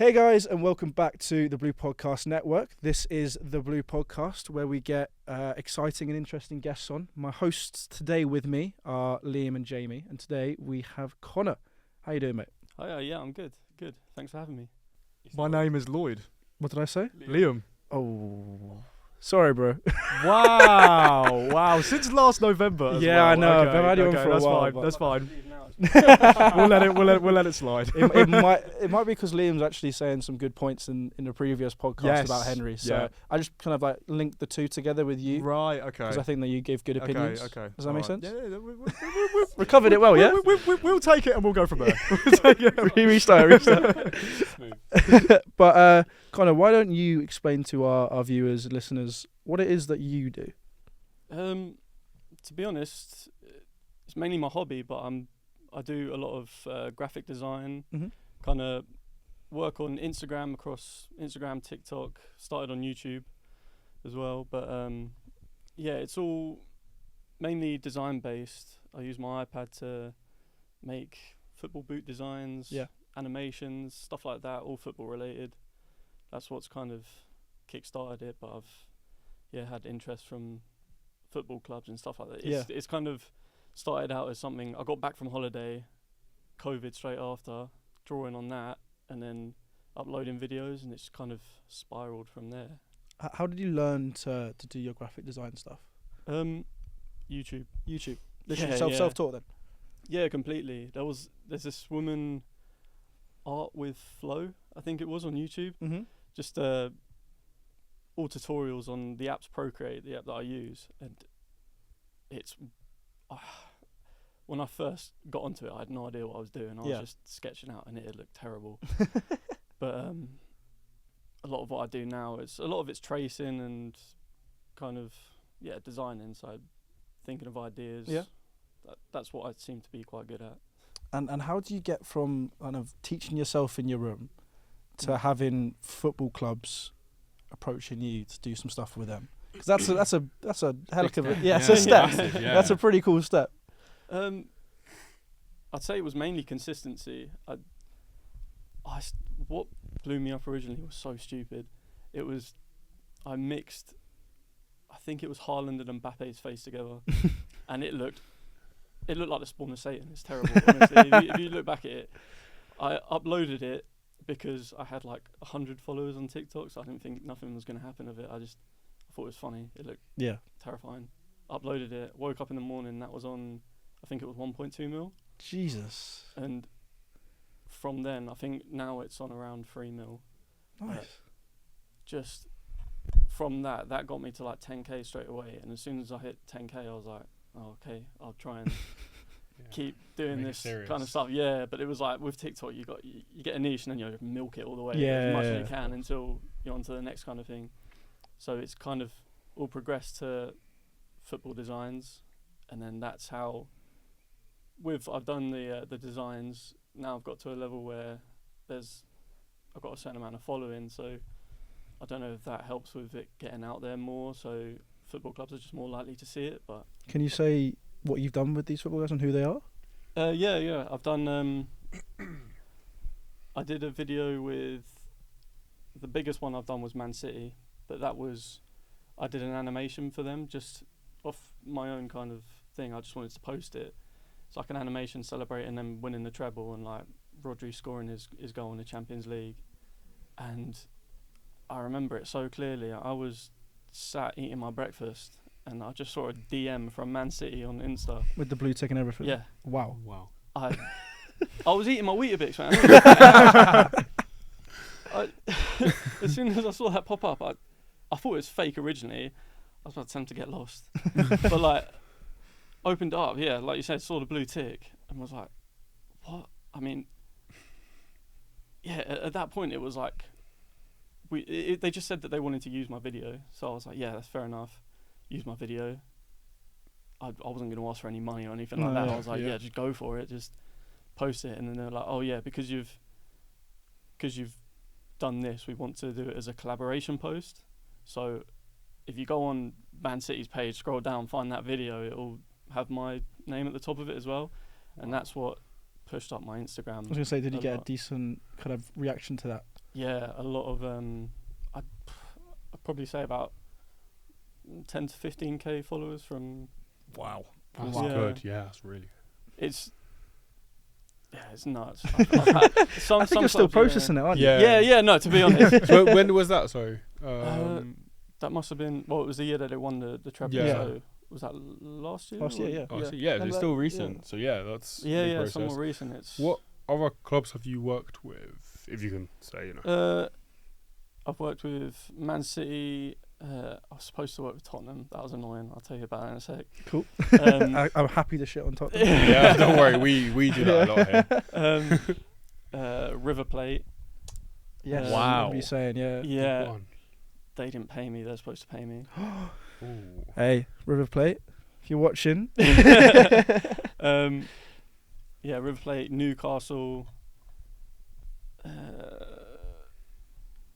Hey guys, and welcome back to the Blue Podcast Network. This is the Blue Podcast, where we get exciting and interesting guests on. My hosts today with me are Liam and Jamie, and today we have Conor. How you doing, mate? Oh yeah, I'm good. Good. Thanks for having me. My name is Lloyd. What did I say? Liam. Oh, sorry, bro. Wow. Since last November. I know. Okay, I've had you on for a while. That's fine. we'll let it slide. It might be because Liam's actually saying some good points in the previous podcast about Henry. So I just kind of like linked the two together with you. Right. Okay. Because I think that you gave good opinions. Okay. Does that make sense? Yeah. We covered it well, yeah? We'll take it and we'll go from there. Restart. But Conor, why don't you explain to our viewers, listeners, what it is that you do? To be honest, it's mainly my hobby, but I do a lot of graphic design, kind of work on Instagram, across Instagram, TikTok, started on YouTube as well. But it's all mainly design based. I use my iPad to make football boot designs, animations, stuff like that, all football related. That's what's kind of kick-started it, but I've had interest from football clubs and stuff like that. It's kind of started out as something. I got back from holiday, COVID straight after, drawing on that, and then uploading videos, and it's kind of spiraled from there. How did you learn to do your graphic design stuff? YouTube. Literally self-taught then? Yeah, completely. There's this woman, Art with Flow, I think it was, on YouTube. Just all tutorials on the app's Procreate, the app that I use, and it's when I first got onto it, I had no idea what I was doing. I was just sketching out, and it looked terrible. But a lot of what I do now is it's tracing and kind of designing. So thinking of ideas. Yeah, that's what I seem to be quite good at. And how do you get from kind of teaching yourself in your room to having football clubs approaching you to do some stuff with them? Because that's a hell of a it's a step. That's a pretty cool step. I'd say it was mainly consistency. What blew me up originally was so stupid. I mixed, I think it was Haaland and Mbappe's face together, and it looked like the spawn of Satan. It's terrible, honestly. If you look back at it, I uploaded it because I had like 100 followers on TikTok, so I didn't think nothing was going to happen of it. I thought it was funny. It looked terrifying. Uploaded it, woke up in the morning, that was on, I think it was 1.2 mil. Jesus. And from then, I think now it's on around 3 mil. Nice. Just from that got me to like 10k straight away. And as soon as I hit 10k, I was like, oh, okay, I'll try and keep doing this kind of stuff. Yeah, but it was like with TikTok, you get a niche and then you milk it all the way as much as you can until you're onto the next kind of thing. So it's kind of all progressed to football designs, and then that's how I've done the designs. Now I've got to a level where I've got a certain amount of following, so I don't know if that helps with it getting out there more, so football clubs are just more likely to see it. But can you say what you've done with these football guys and who they are? I've done I did a video with, the biggest one I've done was Man City, but I did an animation for them just off my own kind of thing. I just wanted to post it. It's like an animation celebrating them winning the treble and like Rodri scoring his goal in the Champions League. And I remember it so clearly. I was sat eating my breakfast and I just saw a DM from Man City on Insta. With the blue tick and everything? Yeah. Wow. I was eating my Weetabix, man. As soon as I saw that pop up, I thought it was fake originally. I was about to tell him to get lost. But like, opened it up, like you said, saw the blue tick and was like, what? I mean, at that point it was like, they just said that they wanted to use my video. So I was like, that's fair enough. Use my video. I wasn't going to ask for any money or anything like that. I was like, just go for it. Just post it. And then they're like, oh yeah, because you've done this, we want to do it as a collaboration post. So if you go on Man City's page, scroll down, find that video, it'll have my name at the top of it as well. And that's what pushed up my Instagram. I was going to say, did you get a decent kind of reaction to that? Yeah, a lot of I'd probably say about 10 to 15k followers from. Wow. That's Yeah. good. Yeah, that's really good. It's nuts. I've had I think you're still processing it, aren't you? Yeah. No, to be honest, So when was that? Sorry. that must have been. Well, it was the year that they won the treble. Yeah. So was that last year? Last year, or- yeah. Oh, so yeah, And it's still recent. So yeah, that's a big Yeah, process. some more recent. It's What other clubs have you worked with? If you can say, you know. I've worked with Man City. I was supposed to work with Tottenham. That was annoying. I'll tell you about that in a sec. Cool. Um, I'm happy to shit on Tottenham. Yeah, don't worry, we do that a lot here. River Plate. Yes. Wow. What were you saying? Yeah. Yeah, Go on. they didn't pay me. They're supposed to pay me. Ooh. Hey, River Plate, if you're watching. Yeah, River Plate, Newcastle.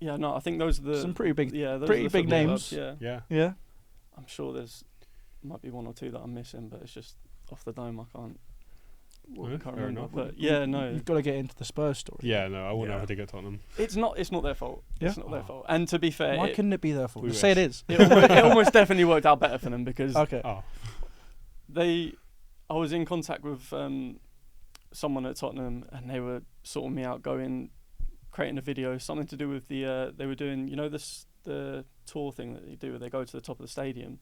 Yeah, no, I think those are the Some pretty big. those pretty are the big football names. clubs, yeah, Yeah. Yeah. I'm sure might be one or two that I'm missing, but it's just off the dome. I can't No, can't fair remember. enough. But yeah, no, You've got to get into the Spurs story. Yeah, no, I wouldn't Yeah. have a dig at Tottenham. it's not their fault. Yeah? It's not their fault. And to be fair, Why it, couldn't it be their fault? We Just say it wish. is. it almost definitely worked out better for them because Okay. Oh. I was in contact with someone at Tottenham, and they were sorting me out, creating a video, something to do with the they were doing, you know, the tour thing that they do where they go to the top of the stadium.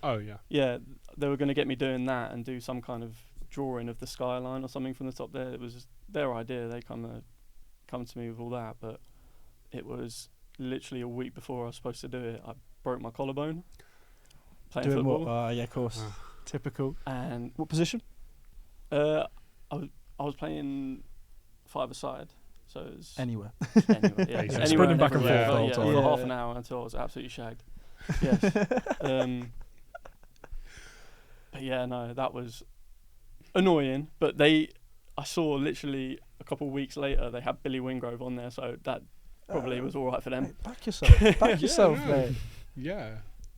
Oh yeah. Yeah, they were going to get me doing that and do some kind of drawing of the skyline or something from the top there. It was their idea. They come to me with all that, but it was literally a week before I was supposed to do it. I broke my collarbone playing Doing football. what? Yeah, of course. Typical. And What position? I was playing five-a-side, so it was Anywhere. anywhere, yeah, Basically. anywhere Sprinting and back and everywhere, forth the but whole yeah, time. for half Yeah. an hour until I was absolutely shagged. Yes. But yeah, no, that was annoying. But I saw literally a couple of weeks later they had Billy Wingrove on there, so that probably was all right for them. Mate, back yourself. Back yourself, no. mate. Yeah.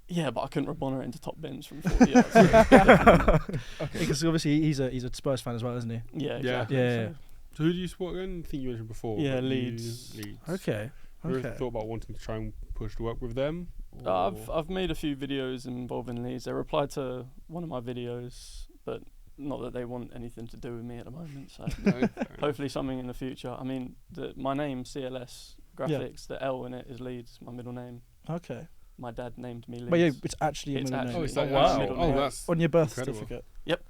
Yeah, but I couldn't Rabona it into top bins from 40 yards. Because obviously he's a Spurs fan as well, isn't he? Yeah, Yeah. exactly. Yeah. so- So who do you support again? I think you mentioned before. Yeah, but you- Leeds. Okay. Have you ever Okay. thought about wanting to try and push to work with them? I've made a few videos involving Leeds. They replied to one of my videos, but not that they want anything to do with me at the moment. So No, fair enough. hopefully something in the future. I mean, my name CLS Graphics. The L in it is Leeds, my middle name. Okay. My dad named me Leeds. But yeah, it's actually your It's middle actually- name. Oh, is that Oh, wow. wow. Middle Oh, name. that's On your birth incredible. certificate. Yep.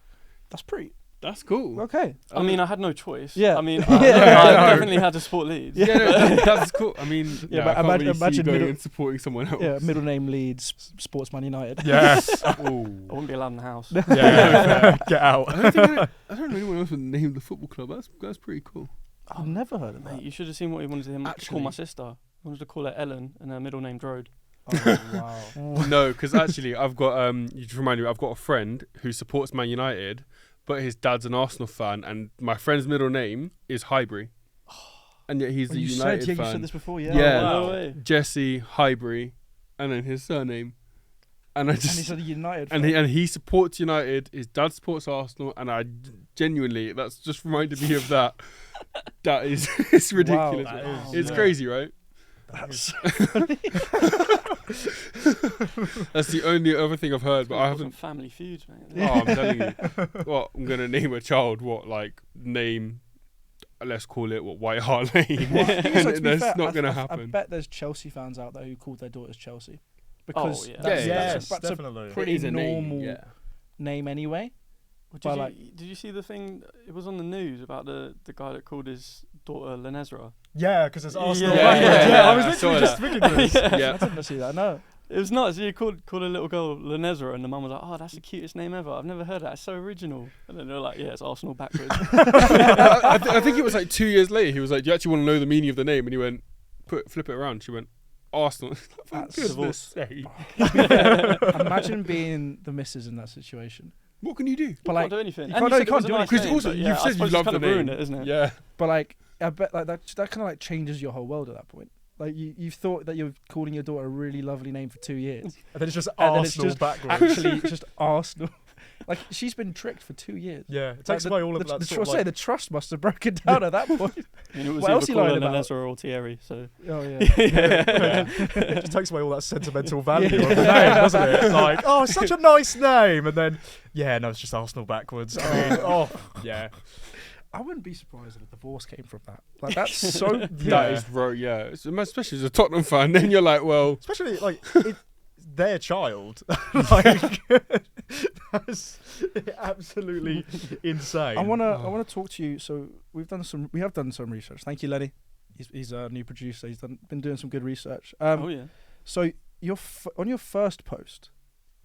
That's pretty. That's cool. Okay. I mean, I had no choice. Yeah. I mean, Yeah. I No. definitely had to support Leeds. Yeah, no, that's cool. I mean, Yeah, I but can't really see imagine you going middle- and supporting someone else. Yeah, middle name Leeds, Sportsman United. Yes. I Ooh. wouldn't be allowed in the house. Yeah. Get out. I don't know anyone else would name the football club. That's pretty cool. I've never heard of Mate, that. you should have seen what he wanted to call my Actually- sister. He wanted to call her Ellen, and her middle name Drode. Oh, wow. No, because actually, I've got you just reminded me. I've got a friend who supports Man United, but his dad's an Arsenal fan, and my friend's middle name is Highbury, and yet he's Well, a you United said, yeah, fan. you said this before, yeah. Yeah. Oh, wow. no way. Jesse Highbury, and then his surname, and I And just he's a United and fan. he supports United. His dad supports Arsenal, and I genuinely that's just reminded me of that. That is it's ridiculous. that is- It's yeah. crazy, right? That's That's the only other thing I've heard, but I Some haven't. Family Feuds, mate. Oh, I'm telling you. What I'm gonna name a child? What name? Let's call it White Hart Lane. Well, I think so, to And be that's fair, not I- gonna I happen. bet there's Chelsea fans out there who called their daughters Chelsea. Because yeah. that's, Yeah, that's, Yes, a, that's a definitely. pretty It is a normal name, yeah. name anyway. Well, But did you see the thing? It was on the news about the guy that called his daughter Lenezra. Yeah, because it's Arsenal. Yeah, backwards. yeah, I was I saw literally just thinking this. Yeah. I didn't see that, no. It was nuts. You called a little girl Lenezra, and the mum was like, "Oh, that's the cutest name ever. I've never heard that. It's so original." And then they were like, "Yeah, it's Arsenal backwards." I think it was like 2 years later. He was like, "Do you actually want to know the meaning of the name?" And he went, "Flip it around." She went, "Arsenal." For That's goodness sake. Imagine being the missus in that situation. What can you do? But You like, can't do anything. you And can't- no, said you it can't was a do nice Because name, also but you've yeah, I said you suppose love it's the kind of ruined name, it, isn't it? Yeah. but like, I bet like that kind of like changes your whole world at that point. Like you've thought that you're calling your daughter a really lovely name for 2 years. And then it's just And then it's Arsenal just backwards. Actually, it's just Arsenal. Like she's been tricked for 2 years. Yeah, it takes away all of that. The trust must have broken down at that point. I mean, it was What else either he lying Colin about? Alessa or Thierry, so. Oh yeah. It just takes away all that sentimental value of the name, doesn't it? It's like, oh, it's such a nice name, and then, yeah, no, it's just Arsenal backwards. I mean, yeah. I wouldn't be surprised if a divorce came from that. Like that's so. That is yeah. Especially as a Tottenham fan, then you're like, well, Especially like their child. Like that's absolutely insane. I wanna talk to you. So we have done some research. Thank you, Lenny. He's a new producer. He's been doing some good research. Oh yeah. So on your first post,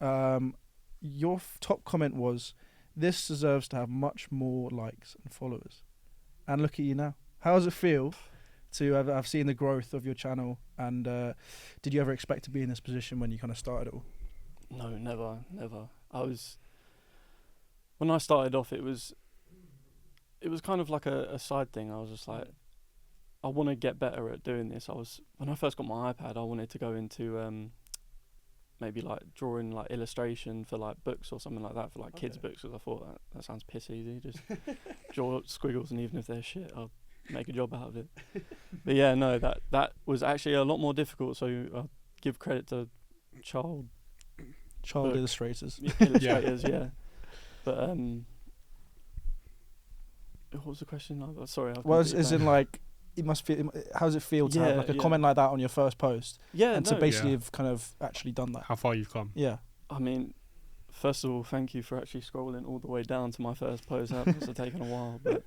your top comment was, "This deserves to have much more likes and followers." And look at you now. How does it feel to have seen the growth of your channel? And did you ever expect to be in this position when you kind of started it all? No, never. When I started off, it was kind of like a side thing. I was just like, I want to get better at doing this. When I first got my iPad, I wanted to go into maybe like drawing like illustration for like books or something like that, for like kids books, because I thought that sounds piss easy. Just draw squiggles, and even if they're shit, I'll make a job out of it. But yeah, no, that was actually a lot more difficult. So I give credit to child illustrators. Illustrators, yeah. But what was the question? Sorry. As in like, it must feel. How does it feel to have like a comment like that on your first post? Yeah, and to basically have kind of actually done that. how far you've come. Yeah. I mean, first of all, thank you for actually scrolling all the way down to my first post. That must have taken a while, but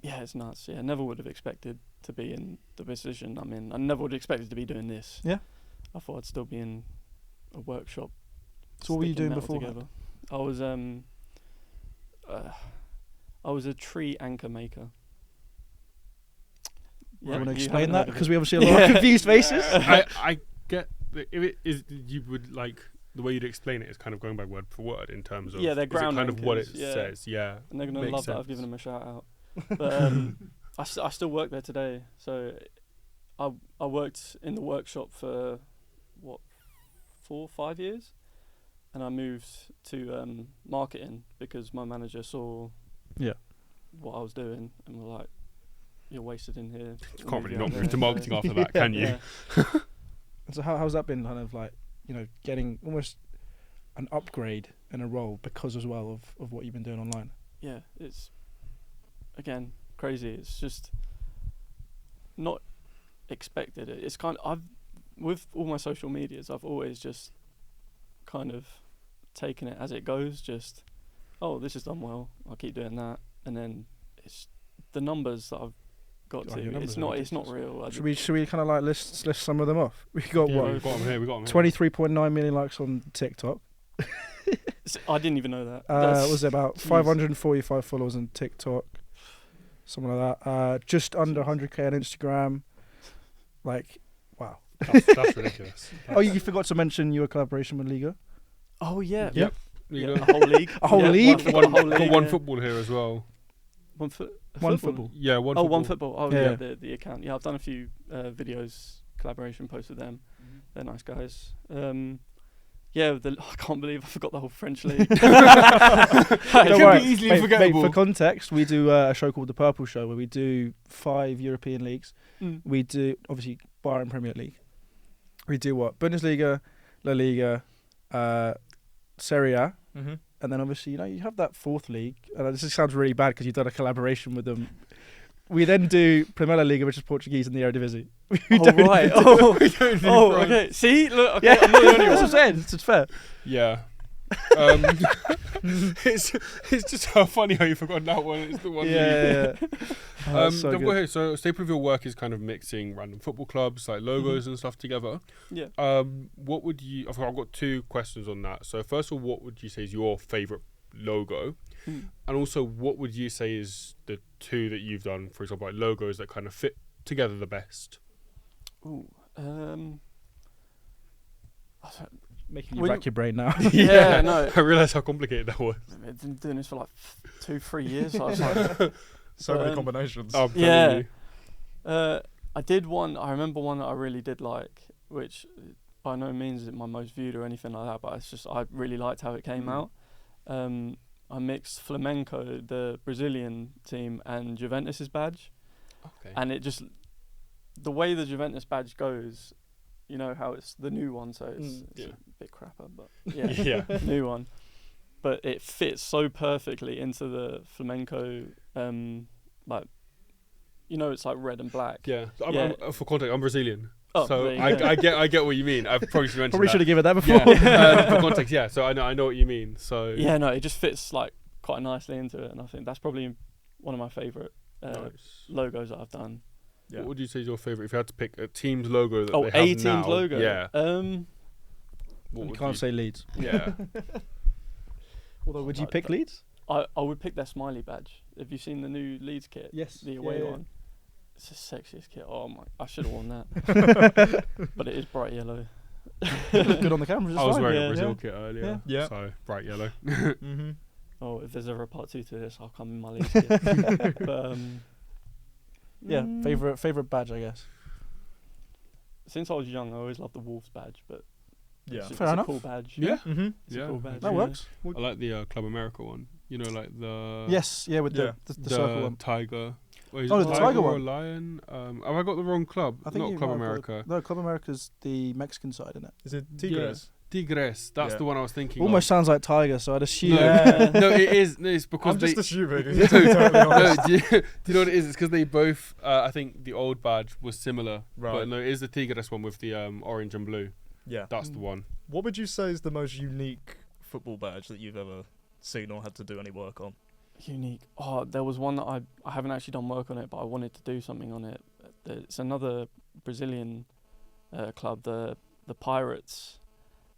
yeah, it's nuts. Yeah, I never would have expected to be in the position I'm in. I never would have expected to be doing this. Yeah. I thought I'd still be in a workshop. So what were you doing sticking before? metal together. I was a tree anchor maker. You want to you explain haven't that? heard of Because it. we obviously have a lot of confused faces. I get that if it is, you would like the way you'd explain it is kind of going by word for word in terms of Yeah, they're ground kind of what it anchors, yeah. says. Yeah, And they're going to Makes love that I've sense. given them a shout out. But I still work there today. So I worked in the workshop for, 4 or 5 years? And I moved to marketing because my manager saw what I was doing and was like, "You're wasted in here." you can't really out not there." move to marketing after that, can you? Yeah. So how's that been? Kind of like, you know, getting almost an upgrade in a role because as well of what you've been doing online. Yeah, it's again crazy. It's just not expected. It's kind of, with all my social medias, I've always just kind of taken it as it goes. Just, oh, this is done well, I'll keep doing that, and then it's the numbers that I've got Oh, your to. numbers It's are not real. Should we kind of like list some of them off? We got Yeah, what? we've got 'em here. 23.9 million likes on TikTok. I didn't even know that. Was it about 545 followers on TikTok? Something like that. Just under 100k on Instagram. Like, wow. That's ridiculous. Oh, you forgot to mention your collaboration with Liga. Oh yeah. Yep. Yeah, You a go. whole league. A whole Yeah, league? Got a whole Got league, one yeah. football here as well. One foot. One football. Yeah, one. Oh, football. one football. Oh Yeah. yeah, the account. Yeah, I've done a few videos, collaboration posts with them. They're nice guys. Yeah, I can't believe I forgot the whole French league. It Don't could worry. be easily Mate, forgettable. for context, we do a show called The Purple Show where we do 5 European leagues. Mm. We do, obviously, Bayern Premier League. We do what? Bundesliga, La Liga, Serie A. Mm-hmm. And then obviously, you know, you have that 4th league. And this sounds really bad because you've done a collaboration with them. We then do Primeira Liga, which is Portuguese, and the Eredivisie. Oh right. Oh, okay. See, look. Okay, I'm not the only That's what I'm one. saying. It's fair. Yeah. It's just so funny how you forgot that one. It's the one. Yeah. Oh, that's so I've good. got here. So, staple of your work is kind of mixing random football clubs, like logos and stuff together. Yeah. What would you? I've got 2 questions on that. So, first of all, what would you say is your favorite logo? And also, what would you say is the 2 that you've done, for example, like logos that kind of fit together the best? Ooh. Making you When- rack your brain now. Yeah. No. I realised how complicated that was. I've been doing this for like 2-3 years. So I was like, So many Um, combinations. I'm telling Yeah. you. I did one. I remember one that I really did like, which by no means is it my most viewed or anything like that, but it's just I really liked how it came out. I mixed Flamenco, the Brazilian team, and Juventus's badge, and it just the way the Juventus badge goes, you know how it's the new one, so it's a bit crapper, but yeah, new one. But it fits so perfectly into the Flamenco, like, you know, it's like red and black. Yeah. I'm, for context, I'm Brazilian. Oh, so I get what you mean. I probably should mention should have given that before. Yeah. For context, yeah. So I know what you mean. So yeah, no, it just fits like quite nicely into it, and I think that's probably one of my favourite logos that I've done. Yeah. What would you say is your favourite? If you had to pick a team's logo that they have team's now, logo. Yeah. You can't say Leeds. Yeah. Although, would you pick Leeds? I would pick their smiley badge. Have you seen the new Leeds kit? Yes. The away one. It's the sexiest kit. Oh my! I should have worn that. But it is bright yellow. Good on the camera. I was wearing a Brazil kit earlier. Yeah. So bright yellow. Oh, if there's ever a part 2 to this, I'll come in my Leeds kit. But favorite badge, I guess. Since I was young, I always loved the Wolves badge, but it's fair enough. A cool badge. Yeah. It's a cool badge. That works. I like the Club America one. You know, like the with the circle one. tiger. The tiger or one. Lion. Have I got the wrong club? I think not Club America. No, Club America's the Mexican side, isn't it? Is it Tigres? Tigres. That's the one I was thinking. Almost sounds like tiger, so I'd assume. No, it is. No, it's because I'm just assuming. do you know what it is? It's because they both. I think the old badge was similar. Right. But no, it is the Tigres one with the orange and blue. Yeah. That's the one. What would you say is the most unique football badge that you've ever seen or had to do any work on? Unique. Oh, there was one that I haven't actually done work on it, but I wanted to do something on it. It's another Brazilian club, the Pirates.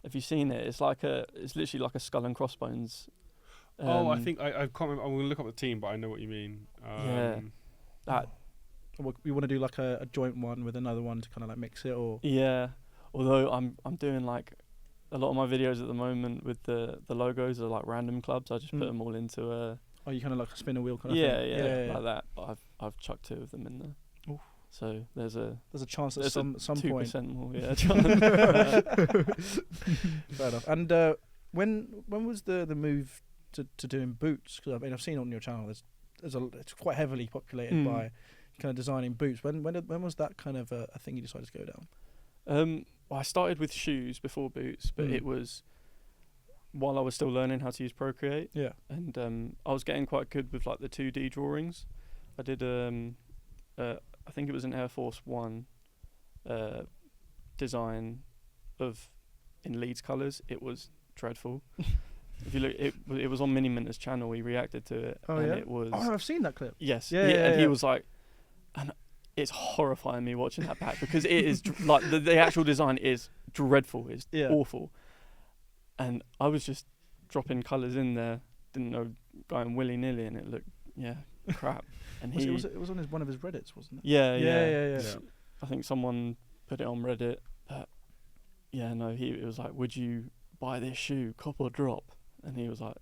Have you seen it? It's literally like a skull and crossbones. I think I can't remember. I'm gonna look up the team, but I know what you mean. That. You want to do like a joint one with another one to kind of like mix it, or? Yeah. Although I'm doing like a lot of my videos at the moment with the logos are like random clubs. I just put them all into a. Oh, you kind of like a spin a wheel kind of thing. Yeah, like that. But I've chucked 2 of them in there. Oof. So there's a chance at some 2% point. more. Yeah. Fair enough. And when was the move to doing boots? Because I mean I've seen on your channel it's quite heavily populated by kind of designing boots. When was that kind of a thing you decided to go down? Well, I started with shoes before boots, but it was while I was still learning how to use Procreate. Yeah. And I was getting quite good with like the 2D drawings. I did I think it was an Air Force One design in Leeds colours. It was dreadful. If you look, it was on Mini Minter's channel. We reacted to it. Oh, and yeah? it was. Oh, I've seen that clip. Yes. Yeah. He was like, and it's horrifying me watching that back because it is like the actual design is dreadful. It's awful. And I was just dropping colours in there, didn't know, going willy nilly, and it looked crap. And it was on one of his Reddits, wasn't it? Yeah. I think someone put it on Reddit. But it was like, would you buy this shoe, cop or drop? And he was like,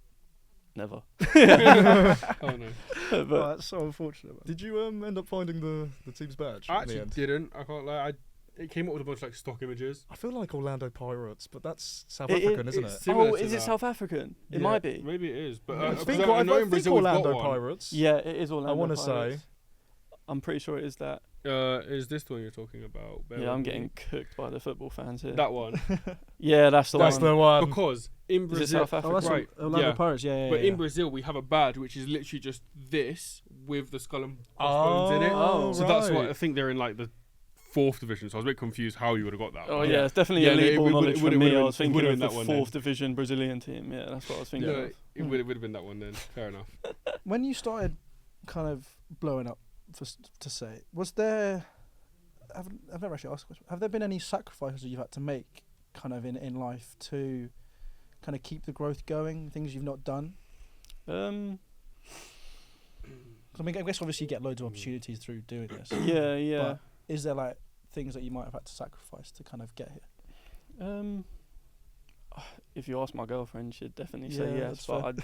never. Oh no. But that's so unfortunate. Man. Did you end up finding the team's badge? I actually didn't. I can't lie. It came up with a bunch of like stock images. I feel like Orlando Pirates, but that's South African, isn't it? Oh, is it South African? It might be. Maybe it is, but I think Orlando Pirates. Yeah, it is Orlando. I want to Pirates. say. I'm pretty sure it is that. Is this the one you're talking about? I'm getting cooked by the football fans here. That one. Yeah, that's the one. That's the one. Because in Brazil, is it South Africa? right? Orlando Pirates. Yeah. But in Brazil, we have a badge which is literally just this with the skull and crossbones in it. Oh, so that's why I think they're in like the 4th division. So I was a bit confused how you would have got that. Oh yeah, it's definitely elite ball knowledge from me. I was thinking of the that 4th division Brazilian team. Yeah, that's what I was thinking of. It would have been that one then. Fair enough. When you started kind of blowing up, to say, was there? I've never actually asked a question. Have there been any sacrifices you've had to make, kind of in life, to kind of keep the growth going? Things you've not done. I mean, I guess obviously you get loads of opportunities through doing this. Yeah. But is there like things that you might have had to sacrifice to kind of get here? If you ask my girlfriend, she'd definitely say yes. But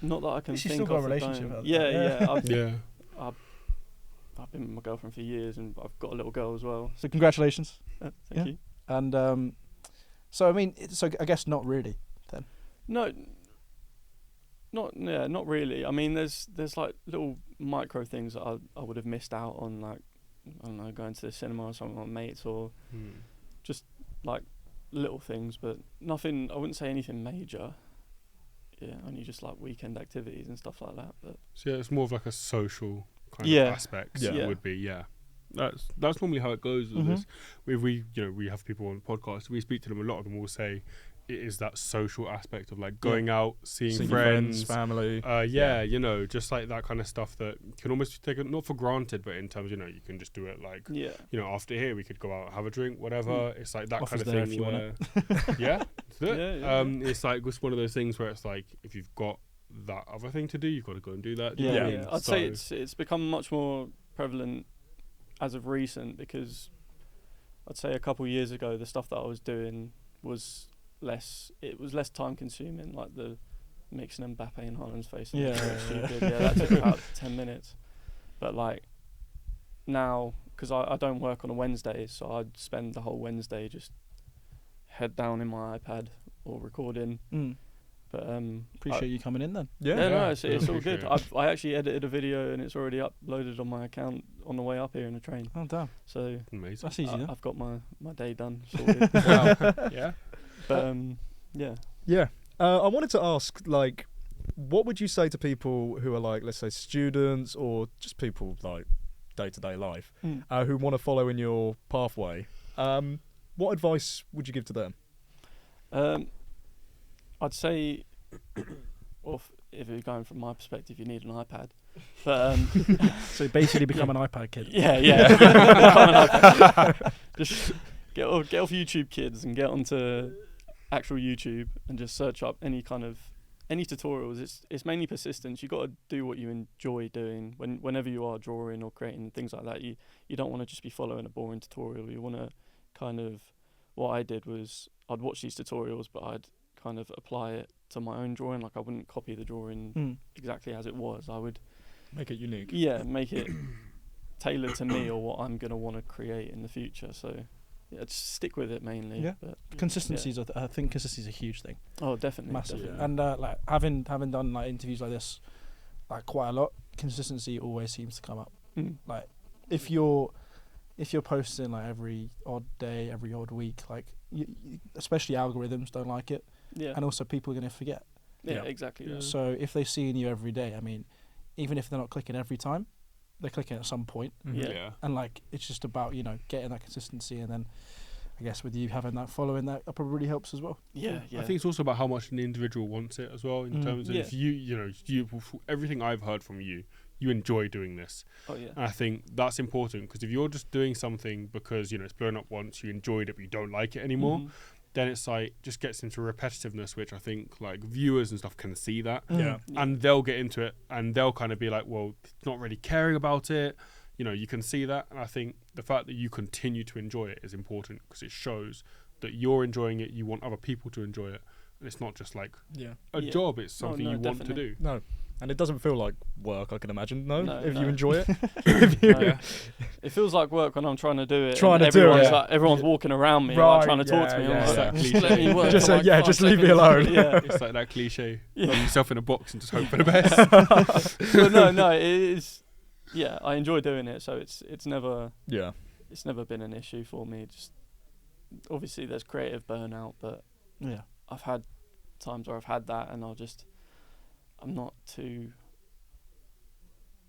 not that I can She's think still got of a relationship. Yeah. I've been with my girlfriend for years, and I've got a little girl as well. So congratulations. Thank you. And so I mean, so I guess not really then. No, not really. I mean, there's like little micro things that I would have missed out on, like, I don't know, going to the cinema or something with my mates, or just like little things, but nothing. I wouldn't say anything major. Yeah, only just like weekend activities and stuff like that. But So yeah, it's more of like a social kind Yeah. of aspect. Yeah. It would be, yeah. That's normally how it goes with this. We have people on podcasts. We speak to them. A lot of them will say it is that social aspect of like going out, seeing Your friends, family. just like that kind of stuff that can almost take it not for granted, but in terms, you can just do it like, after here we could go out, have a drink, whatever. It's like that Offers kind of there thing if you want where, yeah, let's do it. Yeah. It's like just one of those things where it's like if you've got that other thing to do, you've got to go and do that. Yeah. You know what I mean? I'd say it's become much more prevalent as of recent, because I'd say a couple of years ago the stuff that I was doing was less time consuming, like the mixing Mbappe and Haaland's face. Yeah. Stupid. Yeah, that took about 10 minutes. But like now, because I don't work on a Wednesday, so I'd spend the whole Wednesday just head down in my iPad or recording. But Appreciate you coming in then. no, it's all Appreciate good. it. I actually edited a video and it's already uploaded on my account on the way up here in the train. Oh damn, So Amazing. that's easy then. I've got my day done. Sorted. Wow. Yeah. But yeah. Yeah. I wanted to ask, like, what would you say to people who are like, let's say, students or just people like day-to-day life who want to follow in your pathway? What advice would you give to them? I'd say, well, if you're going from my perspective, you need an iPad. But So basically become an iPad kid. yeah. Become an iPad. Just get off YouTube Kids and get onto actual YouTube and just search up any tutorials. It's mainly persistence. You got to do what you enjoy doing whenever you are drawing or creating things like that. You don't want to just be following a boring tutorial. You want to kind of, what I did was I'd watch these tutorials, but I'd kind of apply it to my own drawing. Like I wouldn't copy the drawing exactly as it was. I would Make it unique. Yeah, make it tailored to me or what I'm gonna want to create in the future. So yeah, just stick with it mainly. Yeah. But Consistency is, I think consistency is a huge thing. oh, definitely, Massive. definitely. And like having done like interviews like this, like quite a lot, consistency always seems to come up. Like if you're posting like every odd day, every odd week, like especially algorithms don't like it, and also people are going to forget. Yeah, exactly. Yeah. So if they're seeing you every day, I mean, even if they're not clicking every time, they're clicking at some point. Yeah. And like it's just about getting that consistency, and then I guess with you having that following that probably really helps as well. Yeah. I think it's also about how much an individual wants it as well. In terms of if you everything I've heard from you enjoy doing this. Oh yeah. And I think that's important, because if you're just doing something because it's blown up once, you enjoyed it but you don't like it anymore, then it's like just gets into repetitiveness, which I think like viewers and stuff can see that. And they'll get into it and they'll kind of be like, well, not really caring about it. You can see that. And I think the fact that you continue to enjoy it is important, because it shows that you're enjoying it, you want other people to enjoy it, and it's not just like a job, it's something you want to do. No. And it doesn't feel like work, I can imagine. No, if no. you enjoy it. It feels like work when I'm trying to do it. Everyone's walking around me, like, trying to talk to me. Let me work. Just leave me alone. It's like that cliche. Lock yourself in a box and just hope for the best. But no, it is. Yeah, I enjoy doing it, so it's never been an issue for me. Just obviously there's creative burnout, but I've had times where I've had that, and I'm not too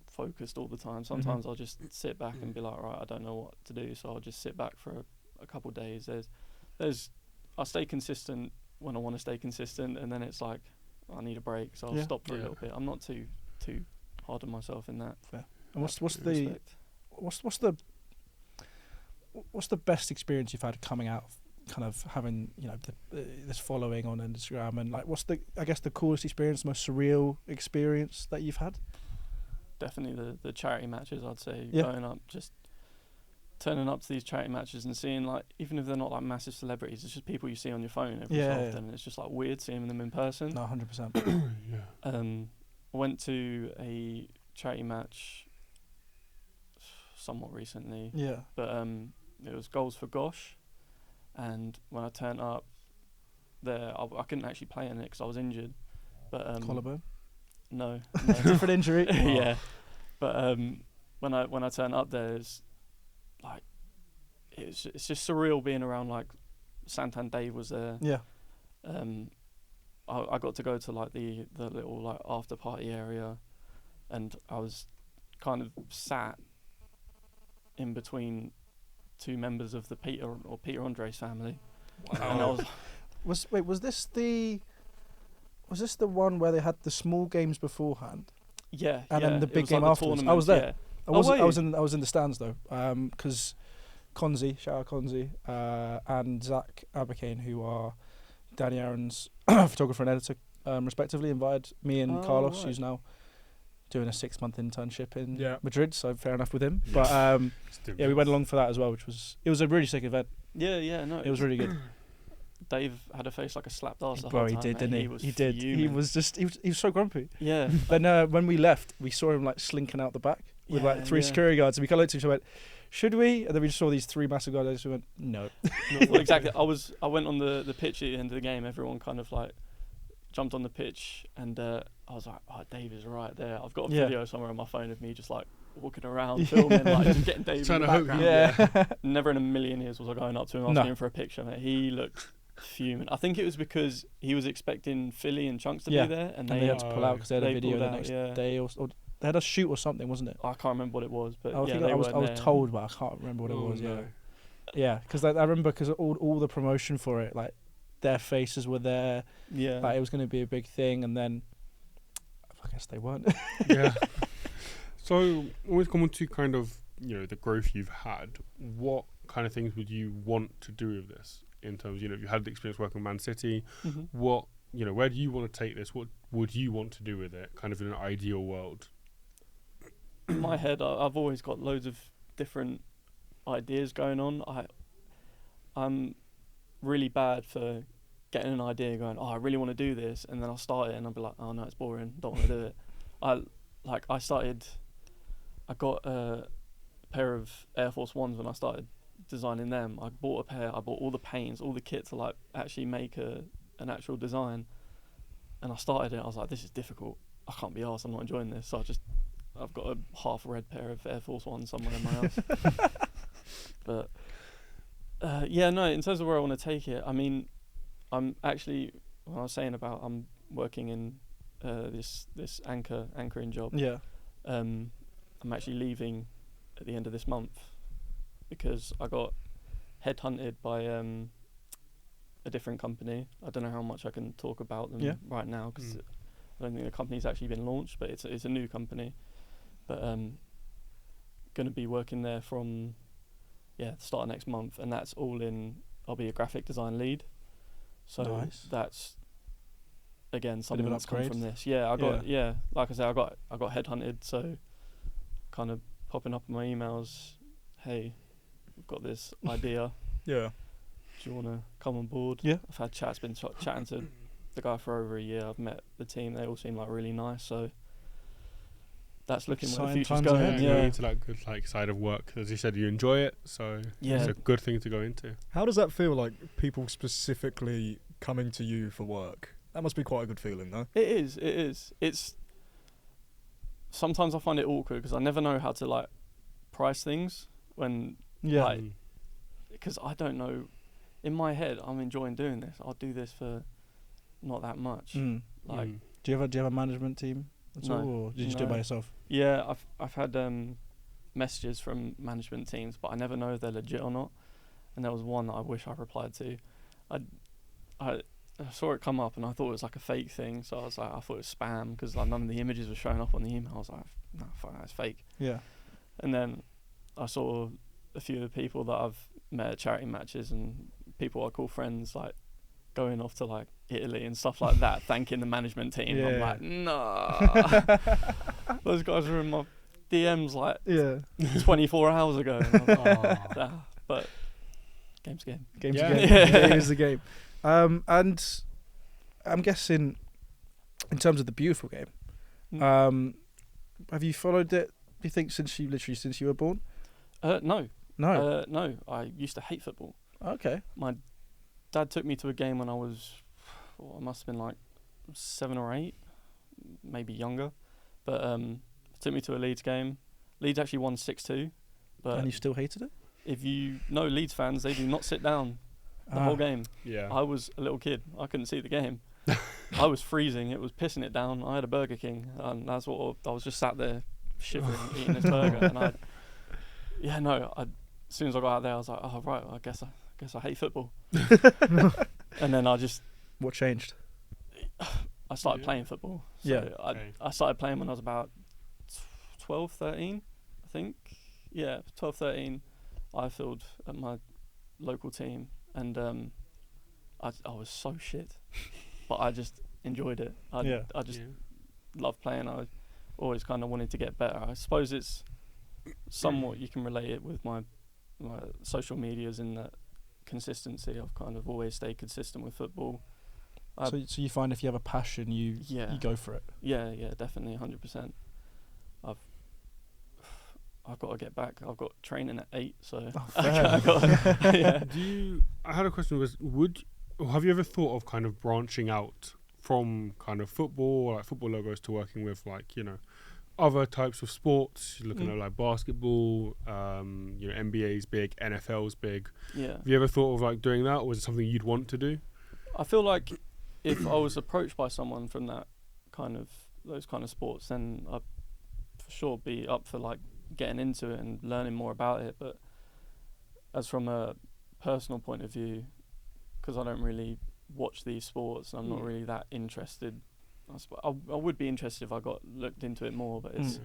focused all the time. Sometimes I'll just sit back and be like, right, I don't know what to do, so I'll just sit back for a couple of days. I stay consistent when I want to stay consistent, and then it's like I need a break, so I'll stop for a little bit. I'm not too hard on myself in that. Fair. And what's the best experience you've had coming out of kind of having this following on Instagram, and like what's the coolest experience, most surreal experience that you've had? Definitely the charity matches, I'd say. Going up, just turning up to these charity matches and seeing, like, even if they're not like massive celebrities, it's just people you see on your phone every so often, and it's just like weird seeing them in person. No, 100%. I went to a charity match somewhat recently. Yeah. But it was goals for Gosh, and when I turned up there, I couldn't actually play in it because I was injured. But Collarbone. no, Different injury. yeah. But when I turned up there, it's like it's just surreal being around. Like Santan Dave was there. Yeah. I got to go to like the little like after party area, and I was kind of sat in between two members of the Peter Andre's family. Wow. And I was Was this the one where they had the small games beforehand? yeah, And yeah, then the it big was game like the afterwards. I tournament, was there. yeah. I was in the stands though, because Konzi, shout out Konzi, and Zach Abakane, who are Danny Aaron's photographer and editor, respectively, invited me and Carlos, right. who's now doing a 6-month internship in Yeah. Madrid. So fair enough with him. Yeah. But yeah, we went along for that as well, it was a really sick event. Yeah, no. It was really good. Dave had a face like a slapped arse the Bro, whole he time. did, mate. didn't he? He was He did. He fuming. was so grumpy. Yeah. Then when we left, we saw him like slinking out the back with like 3 security guards, and we kind of looked at each other and went, "Should we?" And then we just saw these 3 massive guys, and we went, "No." Well, exactly. I went on the pitch at the end of the game. Everyone kind of like jumped on the pitch, and I was like, "Oh, Dave is right there." I've got a video somewhere on my phone of me just like walking around, filming, like just getting Dave Trying in to the hook background. Yeah. Never in a million years was I going up to him asking him for a picture. Mate. He looked fuming. I think it was because he was expecting Philly and Chunks to be there, and they had to pull out because they had a they video pulled the out, next yeah. day, or they had a shoot or something, wasn't it? I can't remember what it was, but I think they I was weren't there. told, but I can't remember what it was. no. Yeah, because I remember because all the promotion for it, like their faces were there, Yeah. like it was going to be a big thing, and then I guess they weren't. Yeah. So, always come on to kind of, the growth you've had. What kind of things would you want to do with this in terms, if you had the experience working with Man City, what, where do you want to take this? What would you want to do with it, kind of in an ideal world? In my head, I've always got loads of different ideas going on. I'm really bad for getting an idea going, I really want to do this, and then I'll start it and I'll be like, oh no, it's boring, don't want to do it. I got a pair of Air Force Ones when I started designing them. I bought a pair, I bought all the paints, all the kit to like actually make an actual design, and I started it. I was like, this is difficult, I can't be arsed, I'm not enjoying this. So I've got a half red pair of Air Force Ones somewhere in my house. But in terms of where I want to take it, I mean, I'm actually, when I was saying about I'm working in this anchoring job. Yeah. I'm actually leaving at the end of this month because I got headhunted by a different company. I don't know how much I can talk about them right now because I don't think the company's actually been launched, but it's a new company. But going to be working there from the start of next month, and that's all in. I'll be a graphic design lead. So that's again something that's come from this. Yeah, like I said, I got headhunted, so kind of popping up in my emails, hey, we've got this idea. Yeah. Do you want to come on board? Yeah. I've had chats, been chatting to the guy for over a year. I've met the team; they all seem like really nice. So that's looking where the future's going. Going into that good side of work, as you said, you enjoy it, so it's a good thing to go into. How does that feel? Like people specifically coming to you for work? That must be quite a good feeling, though. It is. It's sometimes I find it awkward because I never know how to price things when because I don't know. In my head, I'm enjoying doing this. I'll do this for not that much. Do you have a management team at all, or did you just do it by yourself? Yeah, I've had messages from management teams, but I never know if they're legit or not. And there was one that I wish I replied to. I saw it come up and I thought it was like a fake thing, so I thought it was spam because none of the images were showing up on the email. I was like, no, fuck, that's fake. Yeah. And then I saw a few of the people that I've met at charity matches and people I call friends going off to Italy and stuff like that, thanking the management team. I'm like, no. Those guys were in my DMs 24 hours ago. And I'm like, but game's a game. Game's a game. Game is the game. And I'm guessing, in terms of the beautiful game, have you followed it? Do you think since you were born? No. No. No, I used to hate football. Okay. My dad took me to a game when I was, I must have been like 7 or 8, maybe younger. But took me to a Leeds game. Leeds actually won 6-2. But And you still hated it? if you know Leeds fans, they do not sit down the whole game. Yeah. I was a little kid. I couldn't see the game. I was freezing. It was pissing it down. I had a Burger King, and that's what I was just sat there shivering, eating this burger. And as soon as I got out there, I was like, oh right, I guess I hate football. And then What changed? I started playing football. So Yeah. I started playing when I was about 12, 13, I think. Yeah, 12, 13. I filled at my local team, and I was so shit, but I just enjoyed it. I just loved playing. I always kind of wanted to get better. I suppose it's somewhat you can relate it with my social medias in that consistency. I've kind of always stayed consistent with football. So you find if you have a passion, you go for it. Yeah, definitely, 100%. I've got to get back. I've got training at 8, so I had a question. Have you ever thought of kind of branching out from kind of football, like football logos, to working with other types of sports? You're looking at like basketball, NBA's big, NFL's big. Yeah. Have you ever thought of doing that, or is it something you'd want to do? I feel like if I was approached by someone from those kind of sports, then I'd for sure be up for getting into it and learning more about it. But as from a personal point of view, because I don't really watch these sports, I'm not really that interested. I would be interested if I got looked into it more, but it's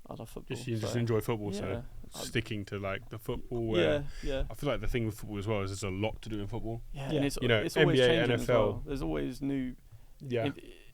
I love football. Just enjoy football, so sticking to the football. Yeah. I feel like the thing with football as well is there's a lot to do in football. Yeah. And it's NBA, always changing NFL. as well. There's always new. Yeah.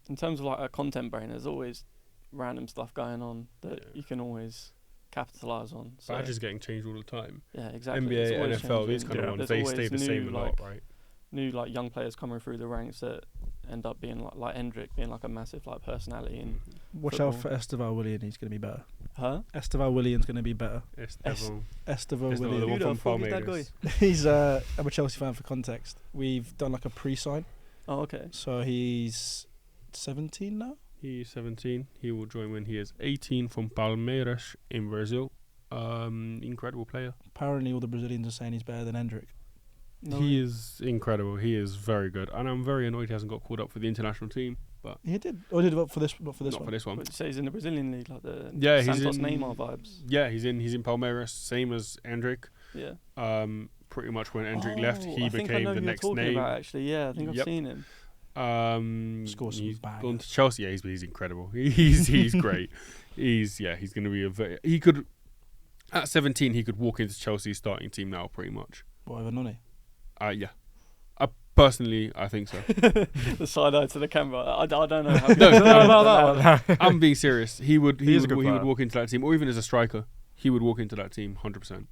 In terms of a content brain, there's always random stuff going on that you can always capitalize on. So Badges getting changed all the time. Yeah, exactly. NBA, NFL, these kind of ones, they There's stay the always same new, a lot, right? New young players coming through the ranks that end up being like Hendrick, being a massive personality in Watch football. out for Esteval Willian. He's going to be better. Huh? Esteval Willian's going to be better. Esteval Esteval the Willian. one from Palmeiras. He's I'm a Chelsea fan for context. We've done a pre-sign. Oh, okay. So he's 17 now. He's 17. He will join when he is 18 from Palmeiras in Brazil. Incredible player. Apparently, all the Brazilians are saying he's better than Hendrick. No He is incredible. He is very good, and I'm very annoyed he hasn't got called up for the international team. But He did. Oh, he did not for this not one. for this one. But you say he's in the Brazilian league, like the Yeah, he's Santos in Neymar vibes. Yeah, he's in Palmeiras, same as Hendrick. Yeah. Pretty much when Hendrick left, he I think I became know the who next you're talking name. about, actually. Yeah, I think I've Yep. seen him. Scores some He's bangers. gone to Chelsea. Yeah, he's incredible. He's great. He's going to be he could at 17 he could walk into Chelsea's starting team now, pretty much. What, over Noni? Yeah. Personally, I think so. The side eye to the camera. I don't know how. No, I'm being serious. He would player. walk into that team, or even as a striker, he would walk into that team 100%.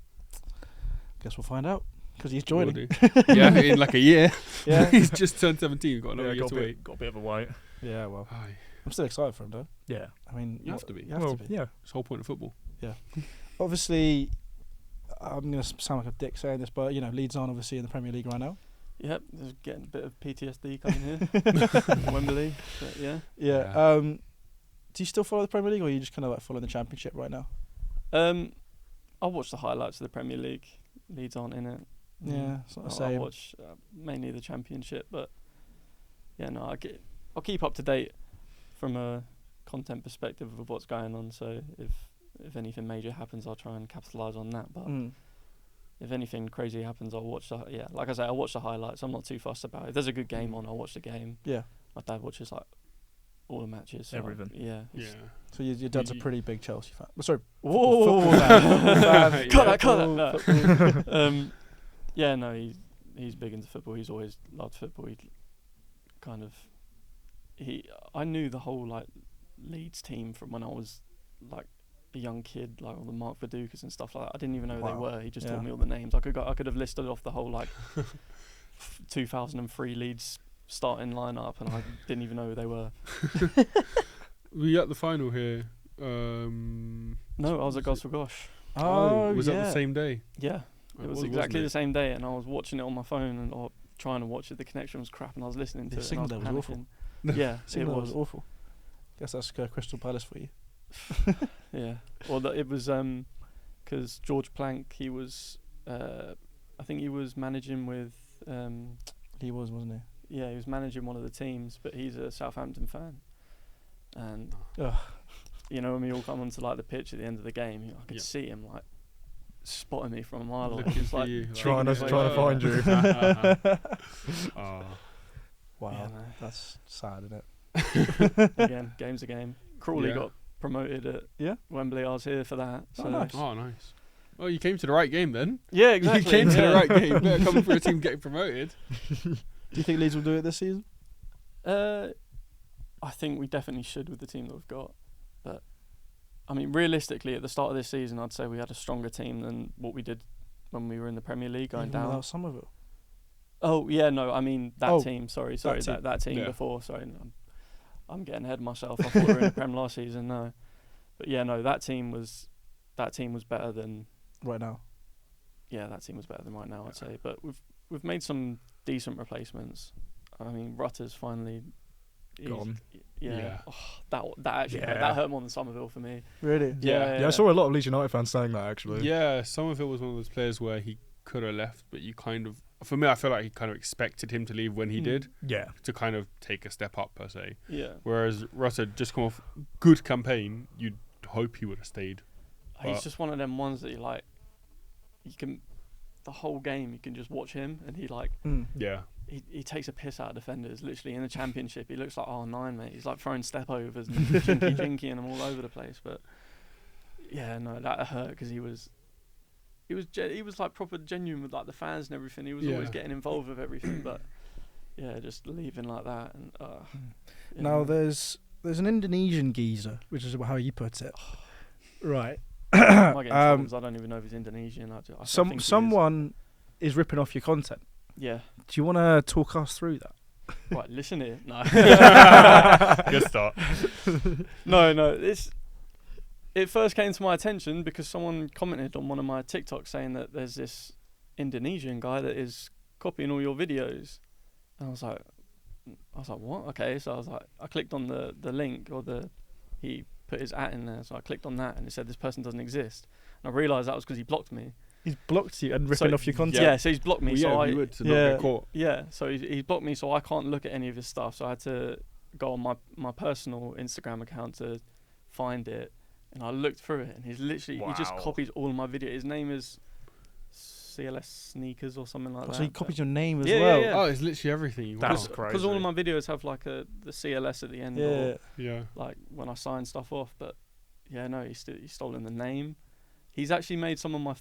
Guess we'll find out because he's joining. Yeah, in a year. Yeah. He's just turned 17. Got another year to wait. Got a bit of a wait. Yeah, well, Aye. I'm still excited for him though. Yeah. I mean, You have to be. You have to be. Yeah. It's the whole point of football. Obviously, I'm going to sound like a dick saying this, but Leeds aren't obviously in the Premier League right now. Yep, there's getting a bit of PTSD coming here. Wembley, but yeah. Yeah. Do you still follow the Premier League, or are you just kind of following the Championship right now? I watch the highlights of the Premier League. Leeds aren't in it. Yeah, it's not the I same. watch mainly the Championship, but yeah, no, I'll keep up to date from a content perspective of what's going on. So if anything major happens, I'll try and capitalise on that. But if anything crazy happens, I'll watch like I say, I'll watch the highlights. I'm not too fussed about it. If there's a good game on, I'll watch the game. Yeah. My dad watches all the matches. So Everything. Yeah. So your dad's a pretty big Chelsea fan. Sorry. Whoa! Football Cut that. No. Yeah, no, he's big into football. He's always loved football. I knew the whole Leeds team from when I was a young kid, all the Mark Vidukas and stuff like that. I didn't even know who they were. He just taught me all the names. I could have listed off the whole 2003 Leeds starting lineup, and I didn't even know who they were. We at the final here. No, I was at Gosh for Gosh. Was that the same day? Yeah, it was exactly the same day, and I was watching it on my phone and trying to watch it. The connection was crap, and I was listening to it. Signal and I was was awful. Yeah, it was awful. Guess that's Crystal Palace for you. Yeah. Well, it was because George Plank, he was, I think he was managing with. He was, wasn't he? Yeah, he was managing one of the teams, but he's a Southampton fan, and you know, when we all come onto like the pitch at the end of the game, I could see him like spotting me from a mile away. He's like trying to find you. Wow, yeah, that's sad, isn't it? Again, game's a game. Crawley got promoted at Wembley. I was here for that. So. Nice. Oh, nice. Well, you came to the right game then. Yeah, exactly. You came to the right game. Better come for a team getting promoted. Do you think Leeds will do it this season? I think we definitely should with the team that we've got. But, I mean, realistically, at the start of this season, I'd say we had a stronger team than what we did when we were in the Premier League going down. Without Somerville. Oh, yeah, no, I mean that team. Sorry, that team yeah. before. Sorry, I'm getting ahead of myself. I thought we were in the Prem last season. No. But, yeah, no, that team was better than... Right now? Yeah, that team was better than right now, I'd say. But we've made some decent replacements. I mean, Rutter's finally gone. Yeah. Oh, that actually that hurt more than Somerville for me. Really? Yeah. I saw a lot of Leeds United fans saying that actually. Yeah, Somerville was one of those players where he could have left, but you kind of, for me, I feel like he kind of expected him to leave when he did. Yeah. To kind of take a step up per se. Yeah. Whereas Rutter just come off good campaign, you'd hope he would have stayed. He's just one of them ones that you can, the whole game you can just watch him and he he takes a piss out of defenders. Literally in the Championship, he looks like R9, mate. He's like throwing step overs and jinky and them all over the place. But yeah, no, that hurt because he was like proper genuine with like the fans and everything. He was always getting involved with everything. But yeah, just leaving like that and now there's an Indonesian geezer, which is how you put it, right? I don't even know if he's Indonesian. Someone is ripping off your content. Yeah. Do you want to talk us through that? Right, listen here. No. Good start. No. It first came to my attention because someone commented on one of my TikToks saying that there's this Indonesian guy that is copying all your videos, and I was like, what? Okay, so I clicked on the link he put his @ in there, so I clicked on that and it said this person doesn't exist, and I realised that was because he blocked me. He's blocked you and ripping off your content. Yeah, so he's blocked me. Well, so would to not get caught. Yeah, so he's blocked me, so I can't look at any of his stuff. So I had to go on my personal Instagram account to find it, and I looked through it, and he just copies all of my videos. His name is CLS Sneakers or something like that. So he copied your name as well. Yeah. Oh, it's literally everything. That's crazy. Because all of my videos have like the CLS at the end. Yeah. Like when I sign stuff off, but yeah, no, he's stolen the name. He's actually made some of my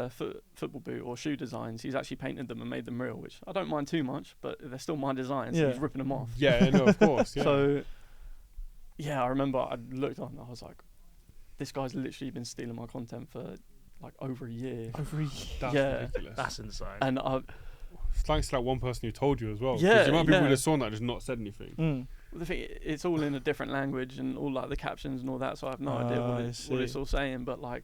football boot or shoe designs. He's actually painted them and made them real, which I don't mind too much, but they're still my designs. So he's ripping them off. Yeah, no, of course. Yeah. So yeah, I remember I looked on and I was like, this guy's literally been stealing my content for like over a year. That's ridiculous. That's insane. And thanks to that one person who told you as well. Yeah, the amount of people would have sawn that and just not said anything. The thing, it's all in a different language and all like the captions and all that, so I have no idea what it's all saying. But like,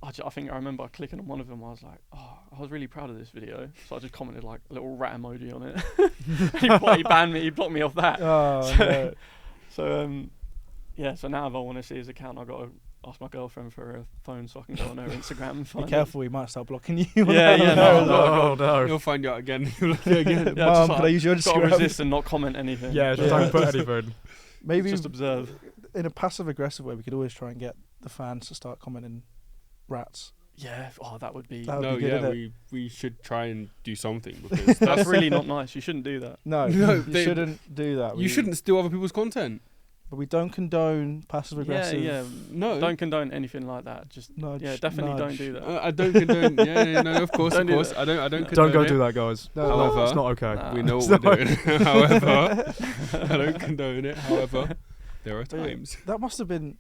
I think I remember clicking on one of them. I was like, I was really proud of this video, so I just commented like a little rat emoji on it. He banned me. He blocked me off that. So now if I want to see his account, I got to ask my girlfriend for her phone so I can go on her Instagram and find Be careful, he might start blocking you. No. You'll find out again. You'll look again. Mum, can I use your Instagram? Got to resist and not comment anything. Yeah, just don't put anything. Maybe just observe. In a passive-aggressive way, we could always try and get the fans to start commenting rats. Yeah, that would be... we should try and do something, because that's really not nice. You shouldn't do that. No, you shouldn't do that. You shouldn't steal other people's content. But we don't condone passive-aggressive... Yeah, no. Don't condone anything like that. Definitely don't do that. I don't condone... no, of course. I don't condone Don't go it. do that, guys. However, it's not okay. Nah. We know what we're doing. However, I don't condone it. However, there are times. That must have been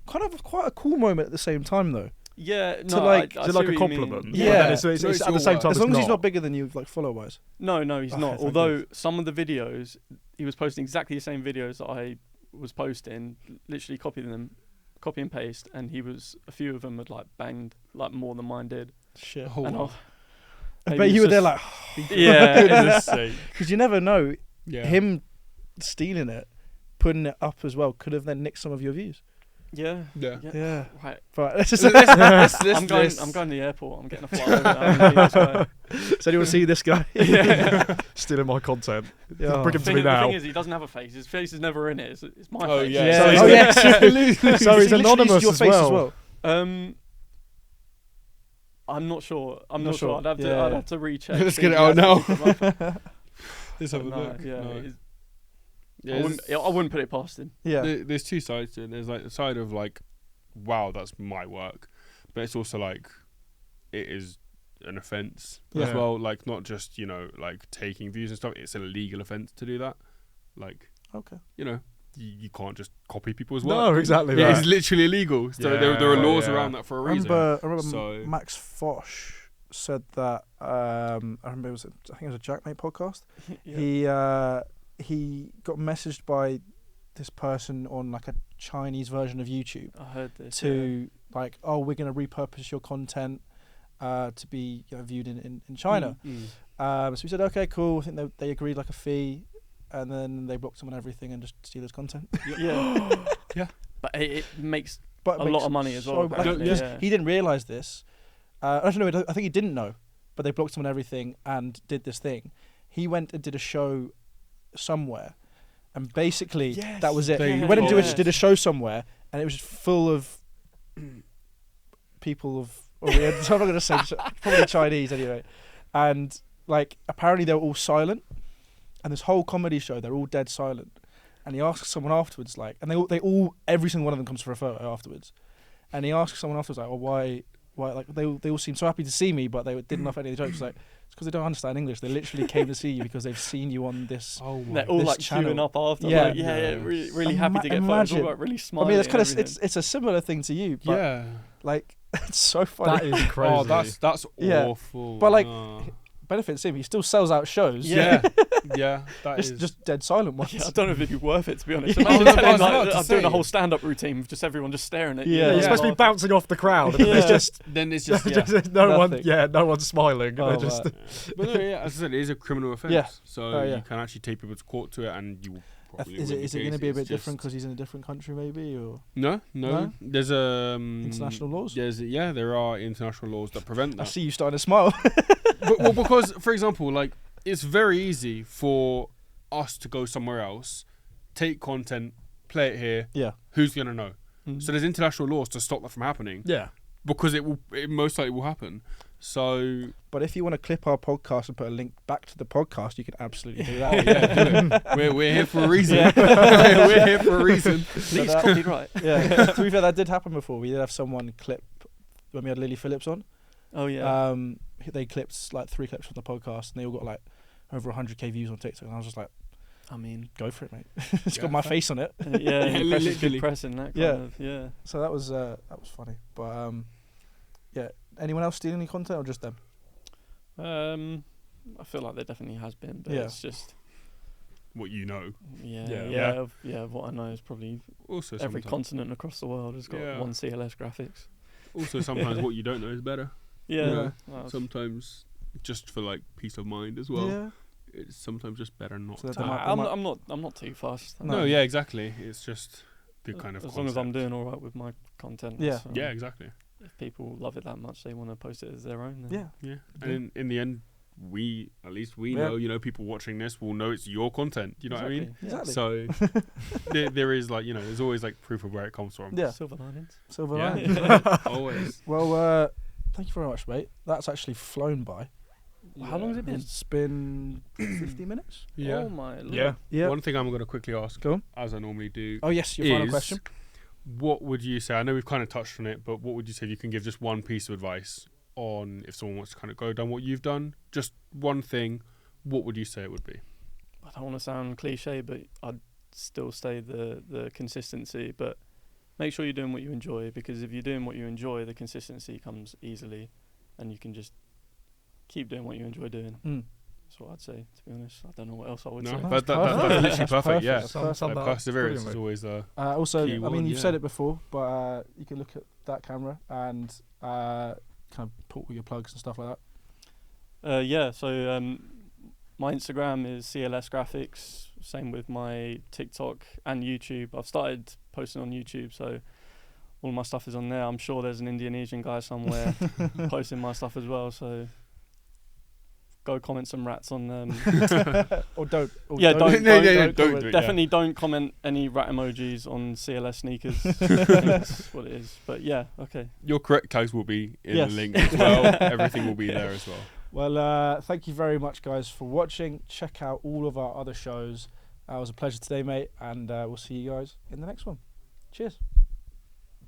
kind of quite a cool moment at the same time, though. Yeah, no, like, is it like a compliment? Yeah, it's at the same time. As long as he's not bigger than you, like follow-wise. No, he's not. Although some of the videos, he was posting exactly the same videos that I was posting, literally copying copy and paste, and a few of them had like banged like more than mine did. Shit. Oh, And wow. I bet you were there like, yeah, because you never know. Yeah. Him stealing it, putting it up as well, could have then nicked some of your views. yeah. Yeah. Right. But let's just I'm going to the airport. I'm getting a flight over there. I'm gonna meet this guy. so anyone see this guy? Stealing my content. Yeah. Bring him to me The now. thing is, he doesn't have a face. His face is never in it. It's my Oh, face. yeah. So So oh, he's- yes. So he's He literally anonymous used your as face well. I'm not sure. I'm Not not sure. sure. I'd have to. Yeah. I'd have to recheck. Let's see get it if out he now. has it. Let's have a No, look. yeah, No. it's- Yeah, I wouldn't put it past him. Yeah. There's two sides to it. There's like the side of like, wow, that's my work, but it's also like, it is an offence as Yeah. well. Like not just like taking views and stuff. It's an illegal offence to do that. Like Okay. you can't just copy people's No, work. exactly Yeah, that. it's literally illegal. So Yeah, there are laws yeah. around that for a I reason. remember So- Max Fosh said that. I remember I think it was a Jackmate podcast. He got messaged by this person on like a Chinese version of YouTube I heard this. to like, oh, we're going to repurpose your content to be viewed in China. Mm. So we said, okay, cool. I think they agreed like a fee, and then they blocked him on everything and just steal his content. Yeah. Yeah. But it makes But a it lot makes of money as so well. much- apparently, because yeah. he didn't realize this. I don't know. I think he didn't know, but they blocked him on everything and did this thing. He went and did a show somewhere, and basically Yes. that was it. They- He went and Yes. did a show somewhere, and it was just full of people of. So I'm not going to say probably Chinese anyway, and like apparently they were all silent, and this whole comedy show they're all dead silent, and he asks someone afterwards like, and they all every single one of them comes for a photo afterwards, and he asks someone afterwards like, well, why like they all seem so happy to see me, but they didn't laugh at any of the jokes. Like it's because they don't understand English. They literally came to see you because they've seen you on this. Oh my. They're all this like channel. queuing up after. Yeah. Like, yeah, really happy to get photos. Imagine. All like really I smiling. mean, it's kind and of everything. it's a similar thing to you, but Yeah. like it's so funny. That is crazy. Oh, that's Yeah. awful. But, like, Nah. Benefits him. He still sells out shows. yeah, yeah, that is just dead silent ones. Yeah, I don't know if it'd be worth it, to be honest. Yeah. Imagine I was telling, about like, to I'm doing say. a whole stand-up routine with just everyone just staring at you. Yeah. You're Yeah. supposed to be bouncing off the crowd, and there's Yeah. just then it's just yeah. no one. Nothing. Yeah, no one's smiling. Oh, They're just right. But no, yeah, as I said, it is a criminal offence. Yeah. So Oh, yeah. you can actually take people to court to it, and you will probably Is win it the going to case. be a It's bit different just- because he's in a different country, maybe, or No. No? There's international laws? there are international laws that prevent I that. see you starting to smile. Well, because for example, like it's very easy for us to go somewhere else, take content, play it here. Yeah. Who's gonna know? Mm. So there's international laws to stop that from happening yeah. because it most likely will happen. So But if you want to clip our podcast and put a link back to the podcast, you can absolutely do oh, that. yeah, do it. We're here for a reason. We're here for a reason. Please, But, copyright. Yeah. To be fair, that did happen before. We did have someone clip when we had Lily Phillips on. Oh, yeah. They clipped like 3 clips from the podcast, and they all got like over 100k views on TikTok. And I was just like, I mean, go for it, mate. It's got Yeah, my fair. face on it. yeah, Yeah, you press literally. good press and that kind Yeah. of, yeah. So that was funny. But yeah. Anyone else stealing any content or just them? I feel like there definitely has been, but Yeah. it's just, What you know. Yeah. what I know is probably Also, every sometimes, continent across the world has got Yeah. one CLS graphics. also sometimes what you don't know is better. Yeah. You know, Well, sometimes just for like peace of mind as well. Yeah. It's sometimes just better not So to. that might- I'm not too fast. No. No, yeah, exactly. It's just the kind of as long as I'm concept. doing all right with my content. Yeah. so Yeah, exactly. If people love it that much, they want to post it as their own. Then Yeah. Yeah, Yeah. and in the end, at least we Yeah. know. People watching this will know it's your content. You know what I mean? Exactly. Exactly. So there is like there's always like proof of where it comes from. Yeah. Silver linings. Silver Yeah. lining. Always. Well, thank you very much, mate. That's actually flown by. How long has it been? It's been 50 minutes. Yeah. Oh my lord. Yeah. Yeah. One thing I'm going to quickly ask, Go on. as I normally do, Oh yes, your final is, question. what would you say? I know we've kind of touched on it, but what would you say if you can give just one piece of advice on if someone wants to kind of go down what you've done? Just one thing. What would you say it would be? I don't want to sound cliche, but I'd still say the consistency. But make sure you're doing what you enjoy, because if you're doing what you enjoy, the consistency comes easily, and you can just keep doing what you enjoy doing. That's what I'd say, to be honest. I don't know what else I would No, say. but that's literally perfect. Yeah, perseverance is always the also, key I one, mean, you've said it before, but you can look at that camera and kind of put all your plugs and stuff like that. So my Instagram is CLS Graphics. Same with my TikTok and YouTube. I've started posting on YouTube, so all my stuff is on there. I'm sure there's an Indonesian guy somewhere posting my stuff as well. So go comment some rats on or don't. Or don't do it, definitely don't comment any rat emojis on CLS sneakers. I think that's what it is. But yeah, okay. Your correct tags will be in the link as well. Everything will be there as well. Well, thank you very much, guys, for watching. Check out all of our other shows. It was a pleasure today, mate, and we'll see you guys in the next one. Cheers.